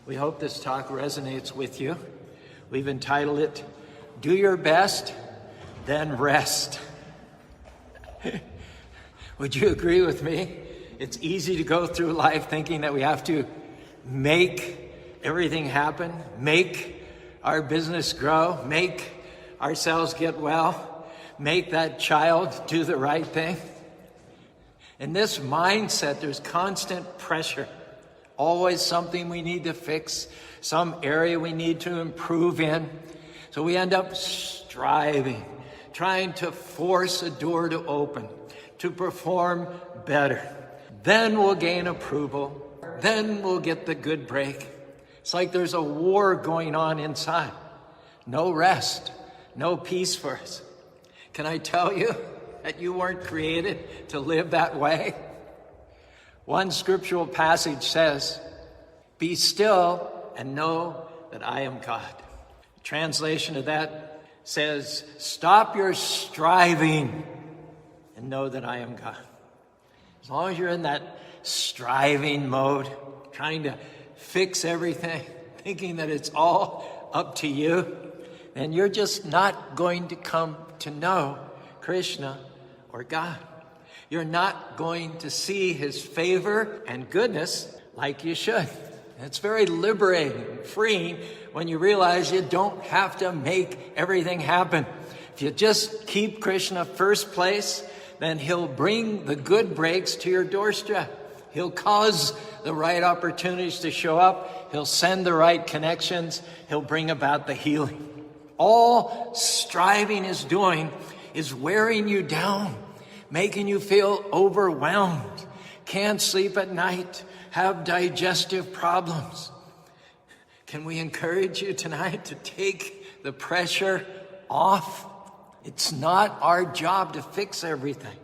We hope this talk resonates with you. We've entitled it, Do Your Best, Then Rest. Would you agree with me? It's easy to go through life thinking that we have to make everything happen, make our business grow, make ourselves get well, make that child do the right thing. In this mindset, there's constant pressure. Always something we need to fix, some area we need to improve in. So we end up striving, trying to force a door to open, to perform better. Then we'll gain approval. Then we'll get the good break. It's like there's a war going on inside. No rest, no peace for us. Can I tell you that you weren't created to live that way? One scriptural passage says, "Be still and know that I am God." The translation of that says, "Stop your striving and know that I am God." As long as you're in that striving mode, trying to fix everything, thinking that it's all up to you, then you're just not going to come to know Krishna or God. You're not going to see his favor and goodness like you should. It's very liberating, freeing, when you realize you don't have to make everything happen. If you just keep Krishna first place, then he'll bring the good breaks to your doorstep. He'll cause the right opportunities to show up. He'll send the right connections. He'll bring about the healing. All striving is doing is wearing you down, making you feel overwhelmed, can't sleep at night, have digestive problems. Can we encourage you tonight to take the pressure off? It's not our job to fix everything.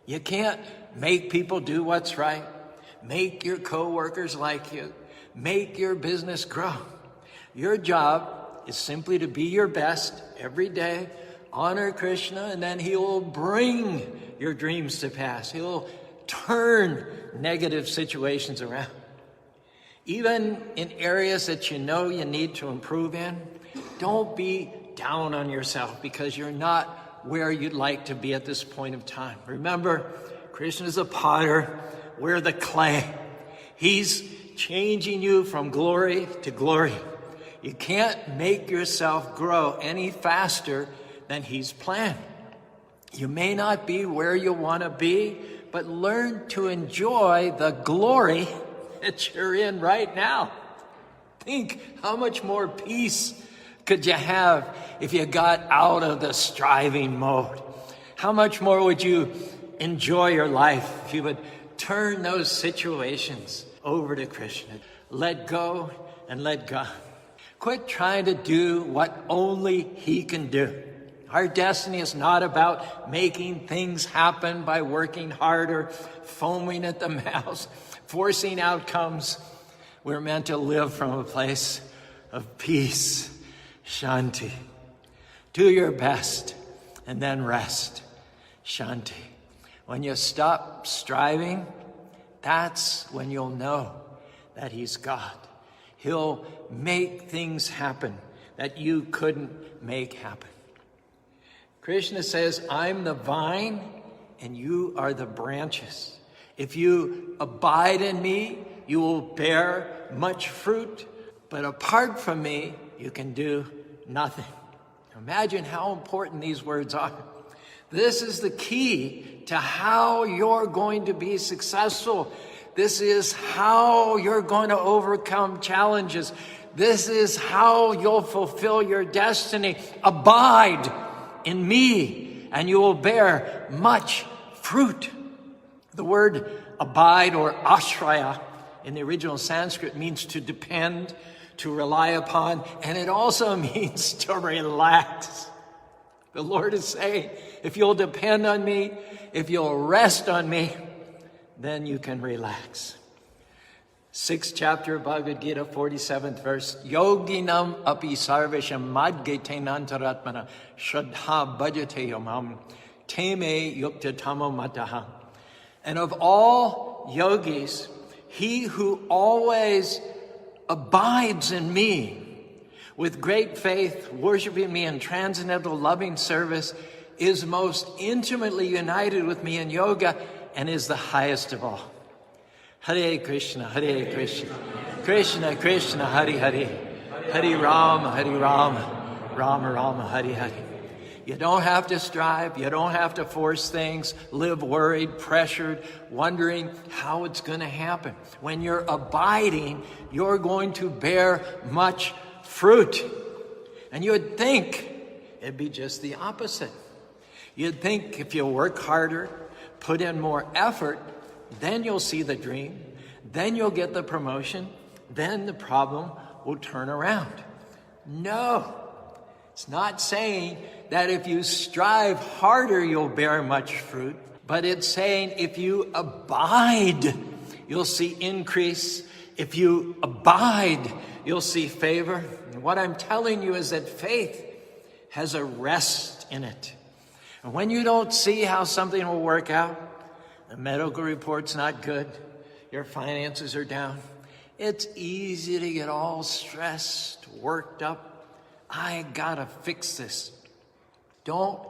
You can't make people do what's right, make your coworkers like you, make your business grow. Your job is simply to be your best every day, honor Krishna, and then he will bring your dreams to pass. He'll turn negative situations around. Even in areas that you know you need to improve in, don't be down on yourself because you're not where you'd like to be at this point of time. Remember, Krishna is a potter, we're the clay. He's changing you from glory to glory. You can't make yourself grow any faster than he's planned. You may not be where you want to be, but learn to enjoy the glory that you're in right now. Think how much more peace could you have if you got out of the striving mode? How much more would you enjoy your life if you would turn those situations over to Krishna? Let go and let God. Quit trying to do what only he can do. Our destiny is not about making things happen by working harder, foaming at the mouth, forcing outcomes. We're meant to live from a place of peace, Shanti. Do your best and then rest, Shanti. When you stop striving, that's when you'll know that he's God. He'll make things happen that you couldn't make happen. Krishna says, I'm the vine and you are the branches. If you abide in me, you will bear much fruit. But apart from me, you can do nothing. Imagine how important these words are. This is the key to how you're going to be successful. This is how you're going to overcome challenges. This is how you'll fulfill your destiny. Abide in me, and you will bear much fruit. The word abide, or ashraya, in the original Sanskrit means to depend, to rely upon, and it also means to relax. The Lord is saying, if you'll depend on me, if you'll rest on me, then you can relax. 6th chapter of Bhagavad Gita, 47th verse. Yoginam api sarvesham madgetenantaratmana shraddha bhajate yamam teme yukta tamo mataha. And of all yogis, he who always abides in me with great faith, worshiping me in transcendental loving service, is most intimately united with me in yoga, and is the highest of all. Hare Krishna, Hare Krishna, Krishna Krishna, Hare Hare, Hare Rama, Rama Rama, Hare Hare. You don't have to strive. You don't have to force things, live worried, pressured, wondering how it's going to happen. When you're abiding, you're going to bear much fruit. And you would think it'd be just the opposite. You'd think if you work harder, put in more effort, then you'll see the dream, then you'll get the promotion, then the problem will turn around. No, it's not saying that if you strive harder, you'll bear much fruit, but it's saying if you abide, you'll see increase. If you abide, you'll see favor. And what I'm telling you is that faith has a rest in it. And when you don't see how something will work out, the medical report's not good, your finances are down, it's easy to get all stressed, worked up. I gotta fix this. Don't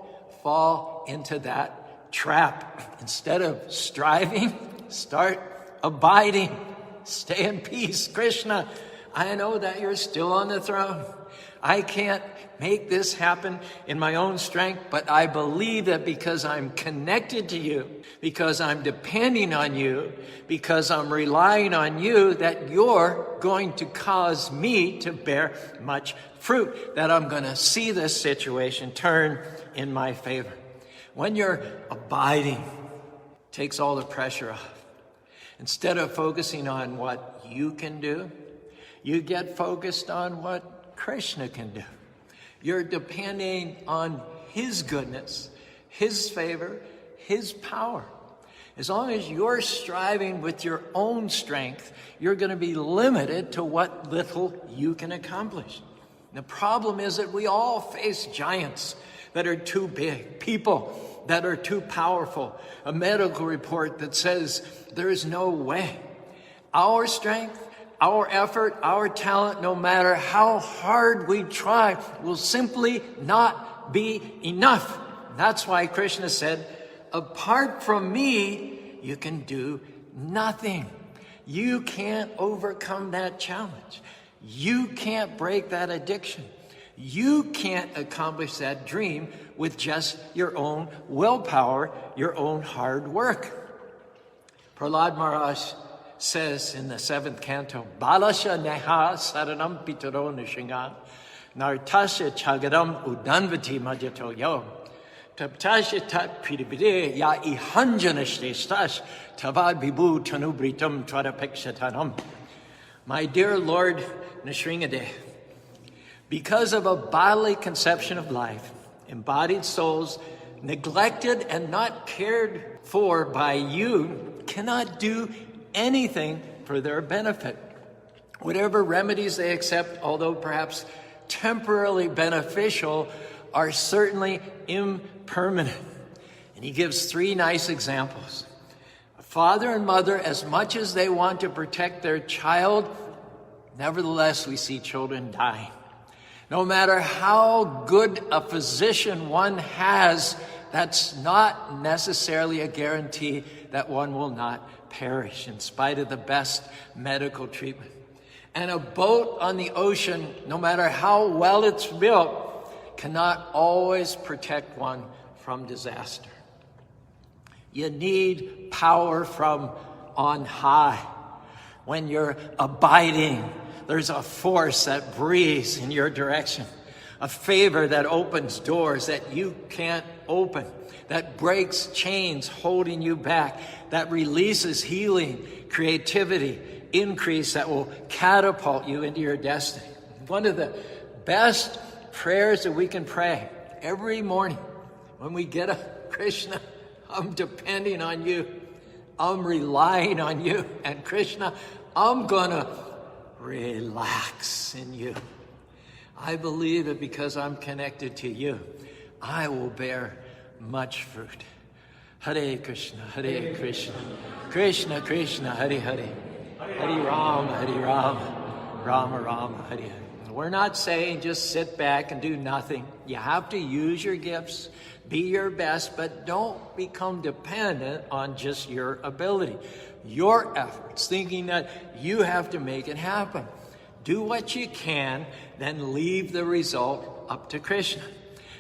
fall into that trap. Instead of striving, start abiding. Stay in peace. Krishna, I know that you're still on the throne. I can't make this happen in my own strength, but I believe that because I'm connected to you, because I'm depending on you, because I'm relying on you, that you're going to cause me to bear much fruit, that I'm going to see this situation turn in my favor. When you're abiding, it takes all the pressure off. Instead of focusing on what you can do, you get focused on what Krishna can do. You're depending on his goodness, his favor, his power. As long as you're striving with your own strength, you're going to be limited to what little you can accomplish. The problem is that we all face giants that are too big, people that are too powerful, a medical report that says there is no way. Our strength, our effort, our talent, no matter how hard we try, will simply not be enough. That's why Krishna said, apart from me, you can do nothing. You can't overcome that challenge. You can't break that addiction. You can't accomplish that dream with just your own willpower, your own hard work. Prahlad Maharaj says in the 7th canto, Balasha neha saranam pitaro nishinga, nartasya chagaram udanvati majato yo, taptasya tat piribide ya ihanjanashtestash, tavad bibu tanubritam tvadapekshatanam. My dear Lord Nrsimhadev, because of a bodily conception of life, embodied souls, neglected and not cared for by you, cannot do anything for their benefit. Whatever remedies they accept, although perhaps temporarily beneficial, are certainly impermanent. And he gives 3 nice examples. A father and mother, as much as they want to protect their child, nevertheless we see children dying. No matter how good a physician one has, that's not necessarily a guarantee that one will not perish in spite of the best medical treatment. And a boat on the ocean, no matter how well it's built, cannot always protect one from disaster. You need power from on high. When you're abiding, there's a force that breathes in your direction, a favor that opens doors that you can't open, that breaks chains holding you back, that releases healing, creativity, increase that will catapult you into your destiny. One of the best prayers that we can pray every morning when we get up, Krishna, I'm depending on you. I'm relying on you. And Krishna, I'm gonna relax in you. I believe that because I'm connected to you, I will bear much fruit. Hare Krishna, Hare Krishna, Krishna Krishna, Hare Hare, Hare Rama, Rama Rama Hare. We're not saying just sit back and do nothing. You have to use your gifts, be your best, but don't become dependent on just your ability, your efforts, thinking that you have to make it happen. Do what you can, then leave the result up to Krishna.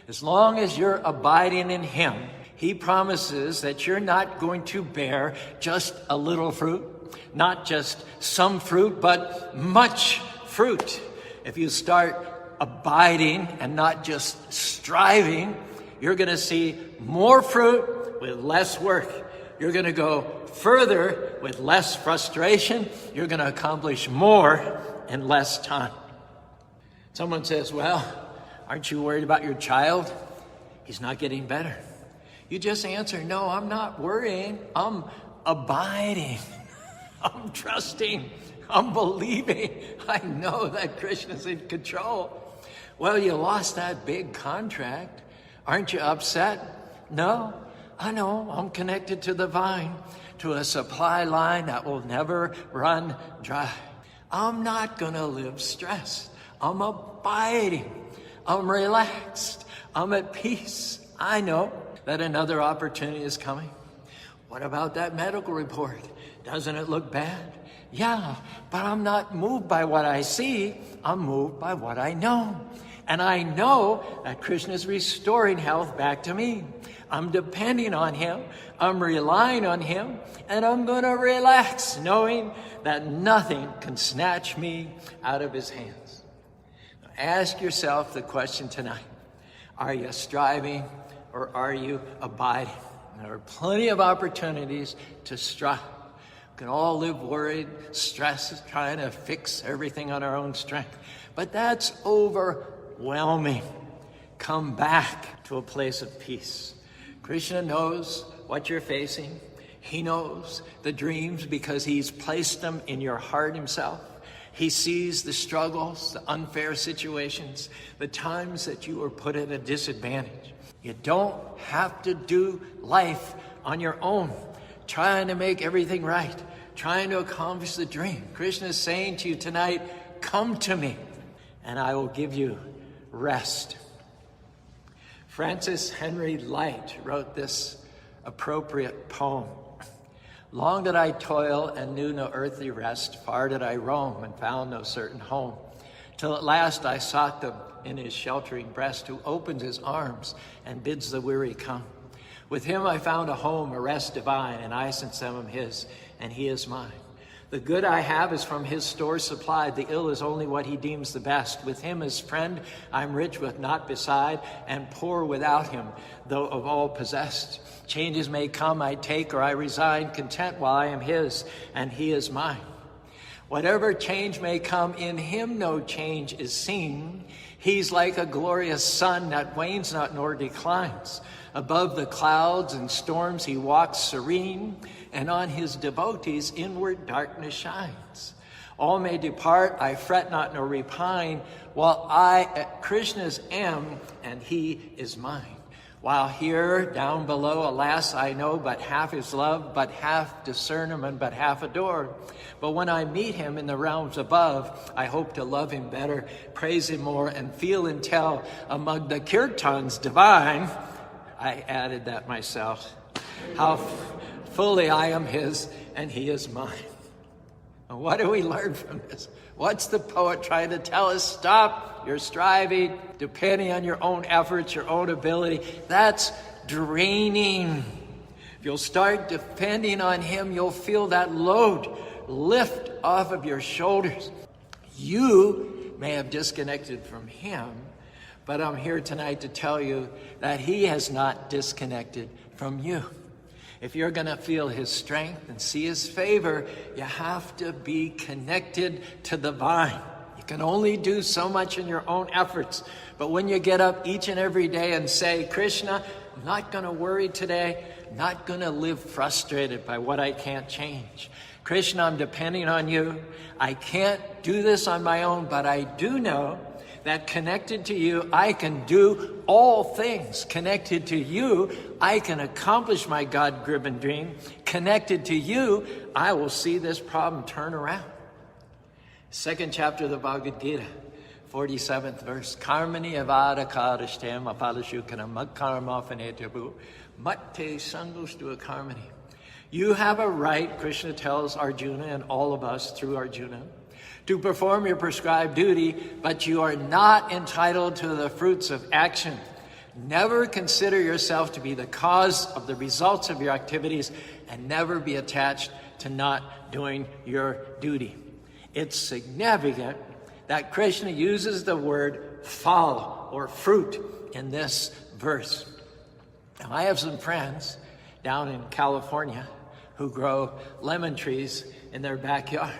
As long as you're abiding in him, he promises that you're not going to bear just a little fruit, not just some fruit, but much fruit. If you start abiding and not just striving, you're going to see more fruit with less work. You're going to go further with less frustration. You're going to accomplish more in less time. Someone says, well, aren't you worried about your child? He's not getting better. You just answer, no, I'm not worrying. I'm abiding. I'm trusting. I'm believing. I know that Krishna's in control. Well, you lost that big contract. Aren't you upset? No, I know. I'm connected to the vine, to a supply line that will never run dry. I'm not going to live stressed. I'm abiding. I'm relaxed. I'm at peace. I know that another opportunity is coming. What about that medical report? Doesn't it look bad? Yeah, but I'm not moved by what I see. I'm moved by what I know. And I know that Krishna is restoring health back to me. I'm depending on him. I'm relying on him. And I'm going to relax knowing that nothing can snatch me out of his hands. Now, ask yourself the question tonight. Are you striving or are you abiding? There are plenty of opportunities to strive. We can all live worried, stressed, trying to fix everything on our own strength. But that's overwhelming. Come back to a place of peace. Krishna knows what you're facing. He knows the dreams because he's placed them in your heart himself. He sees the struggles, the unfair situations, the times that you were put at a disadvantage. You don't have to do life on your own, trying to make everything right, trying to accomplish the dream. Krishna is saying to you tonight, come to me, and I will give you rest. Francis Henry Lyte wrote this appropriate poem. Long did I toil and knew no earthly rest. Far did I roam and found no certain home. Till at last I sought them in his sheltering breast, who opens his arms and bids the weary come. With him I found a home, a rest divine, and I since am his, and he is mine. The good I have is from his stores supplied. The ill is only what he deems the best. With him as friend, I'm rich with naught beside, and poor without him, though of all possessed. Changes may come, I take or I resign, content while I am his, and he is mine. Whatever change may come, in him no change is seen. He's like a glorious sun that wanes not nor declines. Above the clouds and storms he walks serene, and on his devotees inward darkness shines. All may depart, I fret not nor repine, while I at Krishna's am, and he is mine. While here, down below, alas, I know but half his love, but half discern him, and but half adore. But when I meet him in the realms above, I hope to love him better, praise him more, and feel and tell among the kirtans divine, I added that myself, how fully I am his, and he is mine. And what do we learn from this? What's the poet trying to tell us? Stop your striving, depending on your own efforts, your own ability. That's draining. If you'll start depending on him, you'll feel that load lift off of your shoulders. You may have disconnected from him, but I'm here tonight to tell you that he has not disconnected from you. If you're going to feel his strength and see his favor, you have to be connected to the vine. You can only do so much in your own efforts. But when you get up each and every day and say, Krishna, I'm not going to worry today, I'm not going to live frustrated by what I can't change. Krishna, I'm depending on you. I can't do this on my own, but I do know that connected to you, I can do all things. Connected to you, I can accomplish my God-given dream. Connected to you, I will see this problem turn around. Second chapter of the Bhagavad Gita, 47th verse. Karmani avada karashtem apalashukana magkarma fanetabu matte sangostu karmani. You have a right, Krishna tells Arjuna and all of us through Arjuna, to perform your prescribed duty, but you are not entitled to the fruits of action. Never consider yourself to be the cause of the results of your activities, and never be attached to not doing your duty. It's significant that Krishna uses the word phala or fruit in this verse. Now, I have some friends down in California who grow lemon trees in their backyard.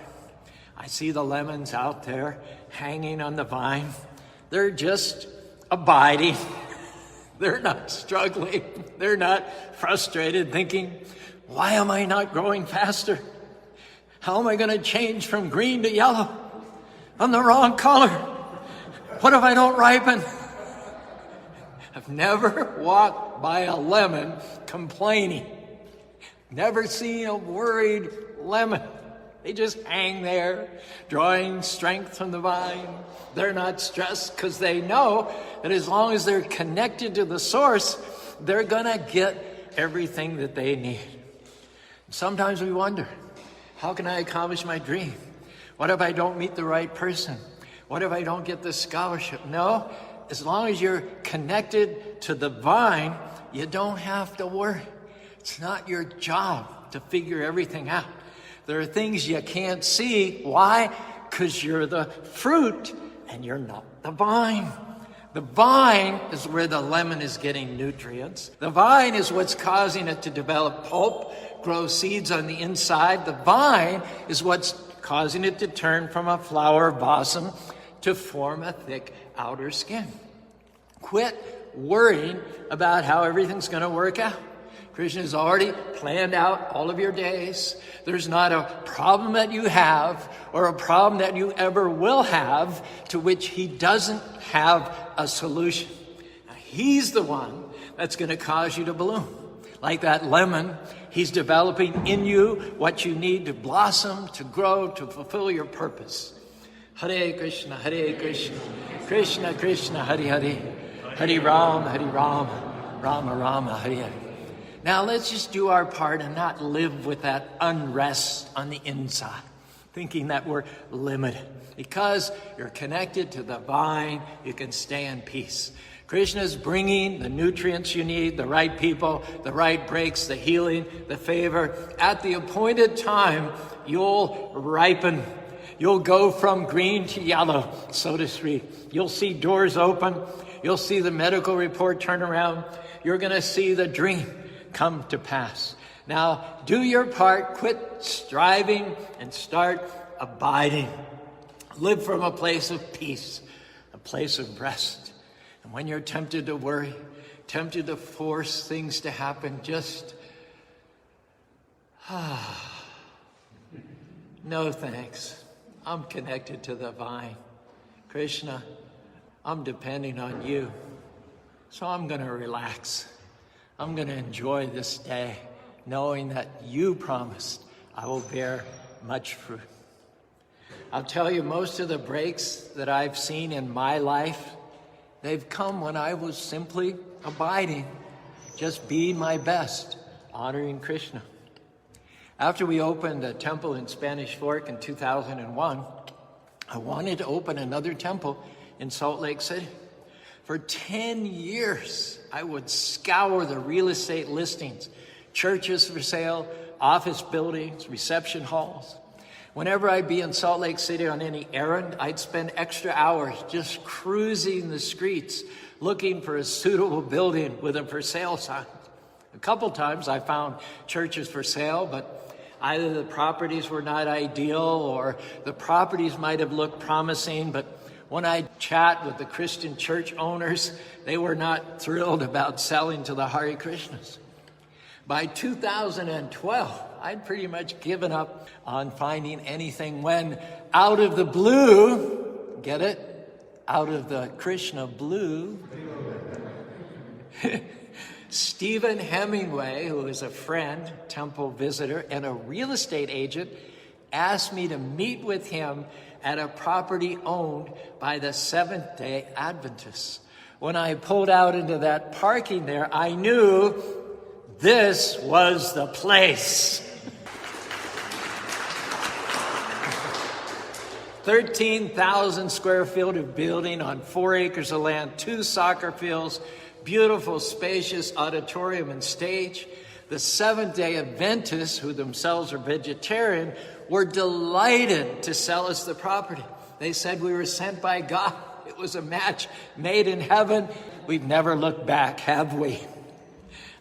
I see the lemons out there hanging on the vine. They're just abiding. They're not struggling. They're not frustrated, thinking, why am I not growing faster? How am I going to change from green to yellow? I'm the wrong color. What if I don't ripen? I've never walked by a lemon complaining. Never seen a worried lemon. They just hang there, drawing strength from the vine. They're not stressed because they know that as long as they're connected to the source, they're going to get everything that they need. Sometimes we wonder, how can I accomplish my dream? What if I don't meet the right person? What if I don't get the scholarship? No, as long as you're connected to the vine, you don't have to worry. It's not your job to figure everything out. There are things you can't see. Why? Because you're the fruit and you're not the vine. The vine is where the lemon is getting nutrients. The vine is what's causing it to develop pulp, grow seeds on the inside. The vine is what's causing it to turn from a flower blossom to form a thick outer skin. Quit worrying about how everything's going to work out. Krishna has already planned out all of your days. There's not a problem that you have or a problem that you ever will have to which he doesn't have a solution. Now, he's the one that's going to cause you to bloom. Like that lemon, he's developing in you what you need to blossom, to grow, to fulfill your purpose. Hare Krishna, Krishna Krishna, Hare Hare, Hare Rama, Rama Rama, Hare Hare. Now let's just do our part and not live with that unrest on the inside, thinking that we're limited. Because you're connected to the vine, you can stay in peace. Krishna is bringing the nutrients you need, the right people, the right breaks, the healing, the favor. At the appointed time, you'll ripen. You'll go from green to yellow, so to speak. You'll see doors open. You'll see the medical report turn around. You're going to see the dream come to pass. Now, do your part. Quit striving and start abiding. Live from a place of peace, a place of rest. And when you're tempted to worry, tempted to force things to happen, just, no thanks. I'm connected to the vine. Krishna, I'm depending on you. So I'm going to relax. I'm going to enjoy this day, knowing that you promised I will bear much fruit. I'll tell you, most of the breaks that I've seen in my life, they've come when I was simply abiding, just being my best, honoring Krishna. After we opened a temple in Spanish Fork in 2001, I wanted to open another temple in Salt Lake City. For 10 years, I would scour the real estate listings, churches for sale, office buildings, reception halls. Whenever I'd be in Salt Lake City on any errand, I'd spend extra hours just cruising the streets, looking for a suitable building with a for sale sign. A couple times I found churches for sale, but either the properties were not ideal or the properties might have looked promising, but when I chat with the Christian church owners, they were not thrilled about selling to the Hare Krishnas. By 2012, I'd pretty much given up on finding anything when out of the blue, get it? Out of the Krishna blue, Stephen Hemingway, who is a friend, temple visitor, and a real estate agent, asked me to meet with him at a property owned by the Seventh-day Adventists. When I pulled out into that parking there, I knew this was the place. 13,000 square feet of building on 4 acres of land, 2 soccer fields, beautiful, spacious auditorium and stage. The Seventh-day Adventists, who themselves are vegetarian, were delighted to sell us the property. They said we were sent by God. It was a match made in heaven. We've never looked back, have we?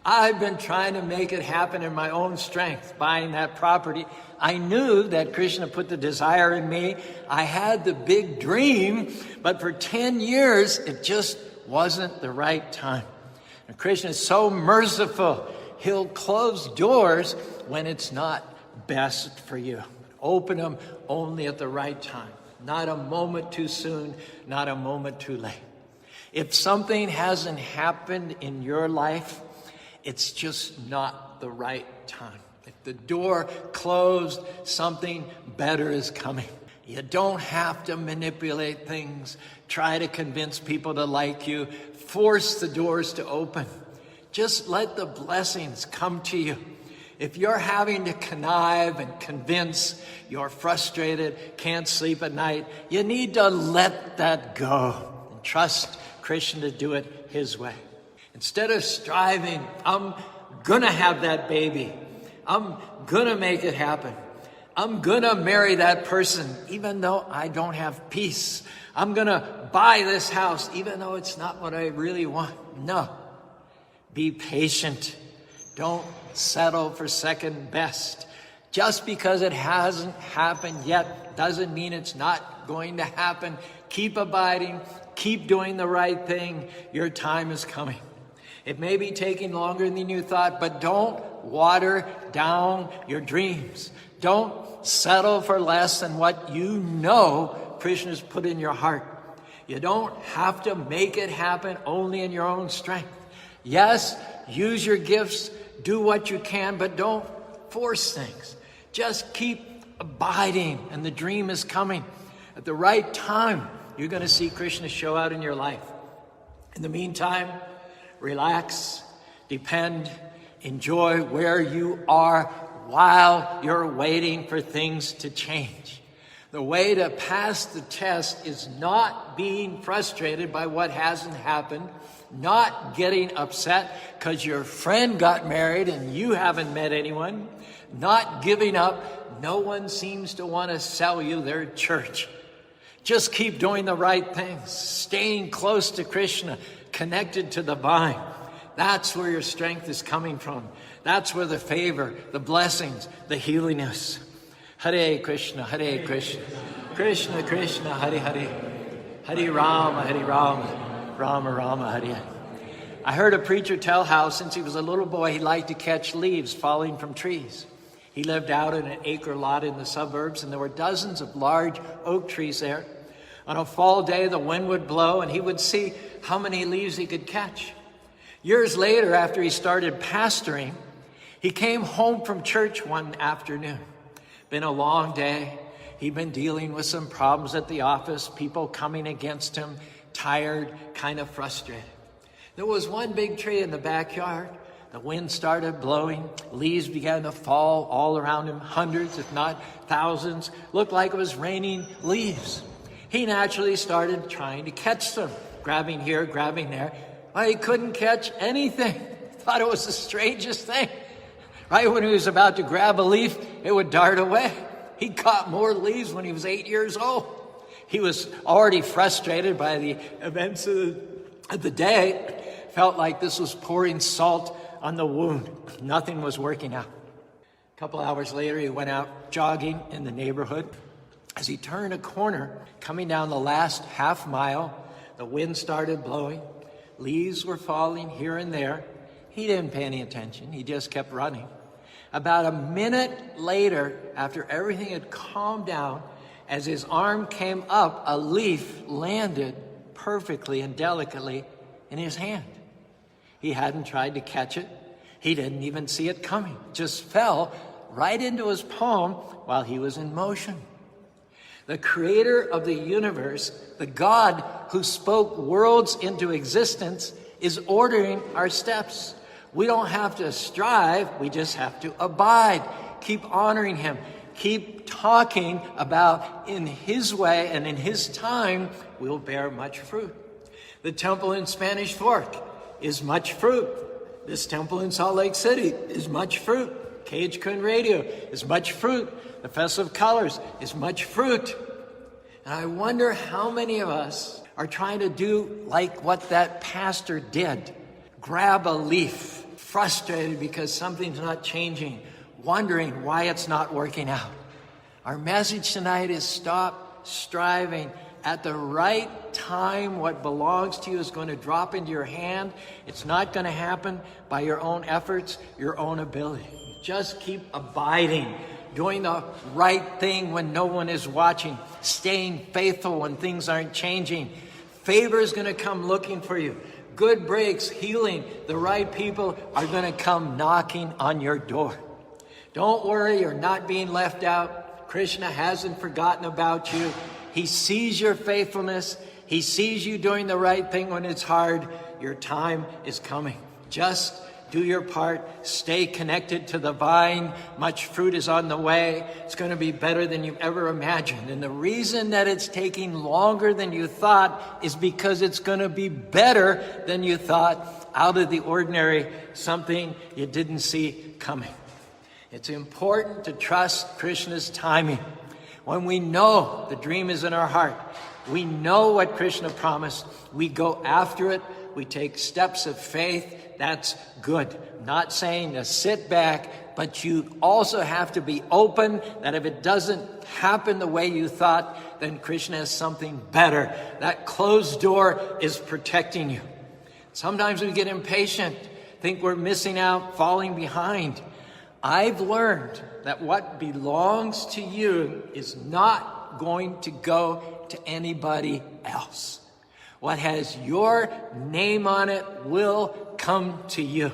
I've been trying to make it happen in my own strength, buying that property. I knew that Krishna put the desire in me. I had the big dream, but for 10 years, it just wasn't the right time. And Krishna is so merciful. He'll close doors when it's not best for you. Open them only at the right time. Not a moment too soon, not a moment too late. If something hasn't happened in your life, it's just not the right time. If the door closed, something better is coming. You don't have to manipulate things, try to convince people to like you, force the doors to open. Just let the blessings come to you. If you're having to connive and convince, you're frustrated, can't sleep at night, you need to let that go and trust Krishna to do it his way. Instead of striving, I'm gonna have that baby. I'm gonna make it happen. I'm gonna marry that person, even though I don't have peace. I'm gonna buy this house, even though it's not what I really want. No. Be patient. Don't settle for second best. Just because it hasn't happened yet doesn't mean it's not going to happen. Keep abiding. Keep doing the right thing. Your time is coming. It may be taking longer than you thought, but don't water down your dreams. Don't settle for less than what you know Krishna's put in your heart. You don't have to make it happen only in your own strength. Yes, use your gifts, do what you can, but don't force things. Just keep abiding, and the dream is coming. At the right time, you're going to see Krishna show out in your life. In the meantime, relax, depend, enjoy where you are while you're waiting for things to change. The way to pass the test is not being frustrated by what hasn't happened, not getting upset because your friend got married and you haven't met anyone, not giving up. No one seems to want to sell you their church. Just keep doing the right things, staying close to Krishna, connected to the vine. That's where your strength is coming from. That's where the favor, the blessings, the healing is. Hare Krishna, Hare Krishna, Krishna Krishna, Hare Hare, Hare Rama, Rama Rama, Hare. I heard a preacher tell how since he was a little boy, he liked to catch leaves falling from trees. He lived out in an acre lot in the suburbs, and there were dozens of large oak trees there. On a fall day, the wind would blow, and he would see how many leaves he could catch. Years later, after he started pastoring, he came home from church one afternoon. Been a long day. He'd been dealing with some problems at the office, people coming against him, tired, kind of frustrated. There was one big tree in the backyard. The wind started blowing. Leaves began to fall all around him, hundreds, if not thousands. Looked like it was raining leaves. He naturally started trying to catch them, grabbing here, grabbing there. Well, he couldn't catch anything. Thought it was the strangest thing. Right when he was about to grab a leaf, it would dart away. He caught more leaves when he was 8 years old. He was already frustrated by the events of the day. Felt like this was pouring salt on the wound. Nothing was working out. A couple hours later, he went out jogging in the neighborhood. As he turned a corner, coming down the last half mile, the wind started blowing. Leaves were falling here and there. He didn't pay any attention. He just kept running. About a minute later, after everything had calmed down, as his arm came up, a leaf landed perfectly and delicately in his hand. He hadn't tried to catch it. He didn't even see it coming. It just fell right into his palm while he was in motion. The creator of the universe, the God who spoke worlds into existence, is ordering our steps. We don't have to strive, we just have to abide. Keep honoring him. Keep talking about in his way and in his time, we'll bear much fruit. The temple in Spanish Fork is much fruit. This temple in Salt Lake City is much fruit. Cage Kun Radio is much fruit. The Festival of Colors is much fruit. And I wonder how many of us are trying to do like what that pastor did. Grab a leaf, frustrated because something's not changing, wondering why it's not working out. Our message tonight is stop striving. At the right time, what belongs to you is going to drop into your hand. It's not going to happen by your own efforts, your own ability. Just keep abiding, doing the right thing when no one is watching, staying faithful when things aren't changing. Favor is going to come looking for you. Good breaks, healing, the right people are going to come knocking on your door. Don't worry, you're not being left out. Krishna hasn't forgotten about you. He sees your faithfulness. He sees you doing the right thing when it's hard. Your time is coming. Just do your part. Stay connected to the vine. Much fruit is on the way. It's going to be better than you've ever imagined. And the reason that it's taking longer than you thought is because it's going to be better than you thought, out of the ordinary, something you didn't see coming. It's important to trust Krishna's timing. When we know the dream is in our heart, we know what Krishna promised, we go after it, we take steps of faith. That's good. Not saying to sit back, but you also have to be open that if it doesn't happen the way you thought, then Krishna has something better. That closed door is protecting you. Sometimes we get impatient, think we're missing out, falling behind. I've learned that what belongs to you is not going to go to anybody else. What has your name on it will come to you.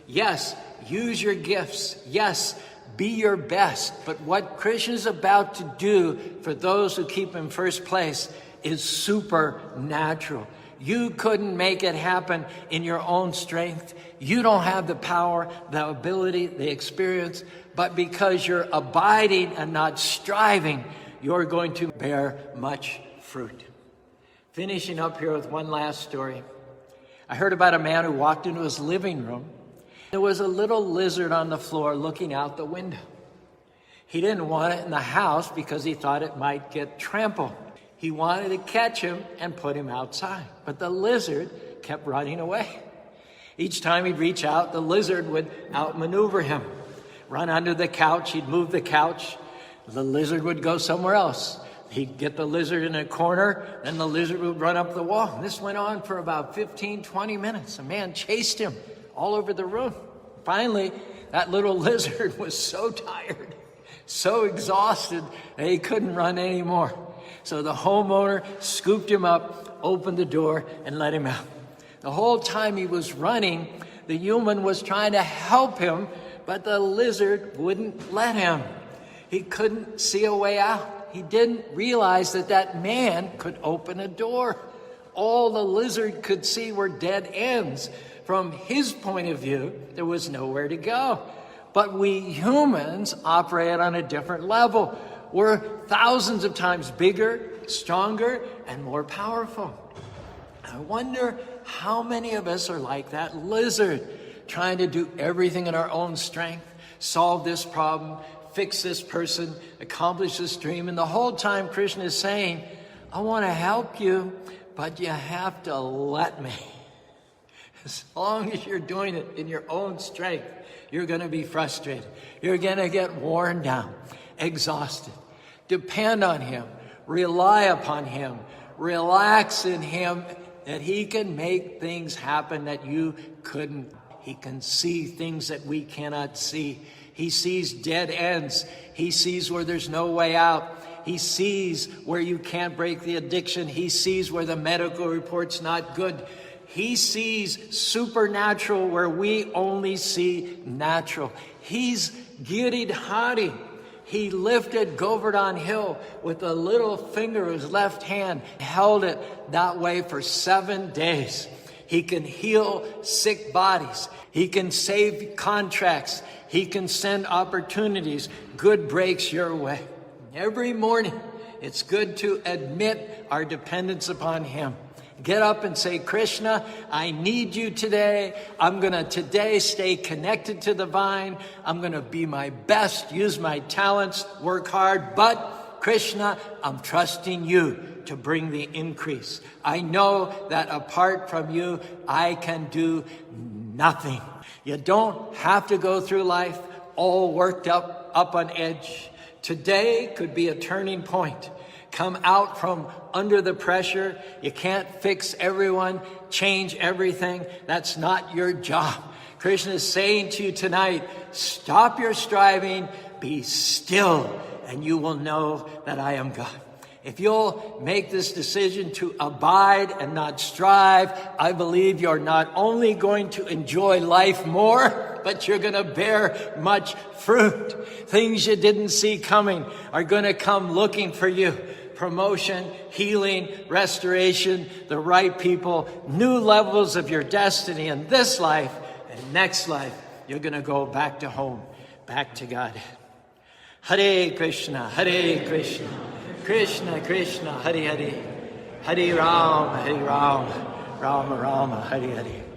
Yes, use your gifts. Yes, be your best. But what Krishna is about to do for those who keep him first place is supernatural. You couldn't make it happen in your own strength. You don't have the power, the ability, the experience, but because you're abiding and not striving, you're going to bear much fruit. Finishing up here with one last story. I heard about a man who walked into his living room. There was a little lizard on the floor looking out the window. He didn't want it in the house because he thought it might get trampled. He wanted to catch him and put him outside. But the lizard kept running away. Each time he'd reach out, the lizard would outmaneuver him. Run under the couch, he'd move the couch. The lizard would go somewhere else. He'd get the lizard in a corner, then the lizard would run up the wall. And this went on for about 15, 20 minutes. A man chased him all over the room. Finally, that little lizard was so tired, so exhausted, that he couldn't run anymore. So the homeowner scooped him up, opened the door, and let him out. The whole time he was running, the human was trying to help him, but the lizard wouldn't let him. He couldn't see a way out. He didn't realize that that man could open a door. All the lizard could see were dead ends. From his point of view, there was nowhere to go. But we humans operate on a different level. We're thousands of times bigger, stronger, and more powerful. I wonder how many of us are like that lizard, trying to do everything in our own strength, solve this problem, fix this person, accomplish this dream. And the whole time Krishna is saying, I want to help you, but you have to let me. As long as you're doing it in your own strength, you're going to be frustrated. You're going to get worn down, exhausted. Depend on him. Rely upon him. Relax in him that he can make things happen that you couldn't. He can see things that we cannot see. He sees dead ends. He sees where there's no way out. He sees where you can't break the addiction. He sees where the medical report's not good. He sees supernatural where we only see natural. He's Giridhari. He lifted Govardhan Hill with the little finger of his left hand, held it that way for 7 days. He can heal sick bodies. He can save contracts. He can send opportunities, good breaks your way. Every morning, it's good to admit our dependence upon him. Get up and say, Krishna, I need you today. I'm going to today stay connected to the vine. I'm going to be my best, use my talents, work hard. But Krishna, I'm trusting you to bring the increase. I know that apart from you, I can do nothing. You don't have to go through life all worked up on edge. Today could be a turning point. Come out from under the pressure. You can't fix everyone, change everything. That's not your job. Krishna is saying to you tonight, stop your striving, be still, and you will know that I am God. If you'll make this decision to abide and not strive, I believe you're not only going to enjoy life more, but you're going to bear much fruit. Things you didn't see coming are going to come looking for you. Promotion, healing, restoration, the right people, new levels of your destiny in this life and next life. You're going to go back to home, back to God. Hare Krishna, Krishna Krishna, Hare Hare, Hare Rama, Rama Rama, Hare Hare.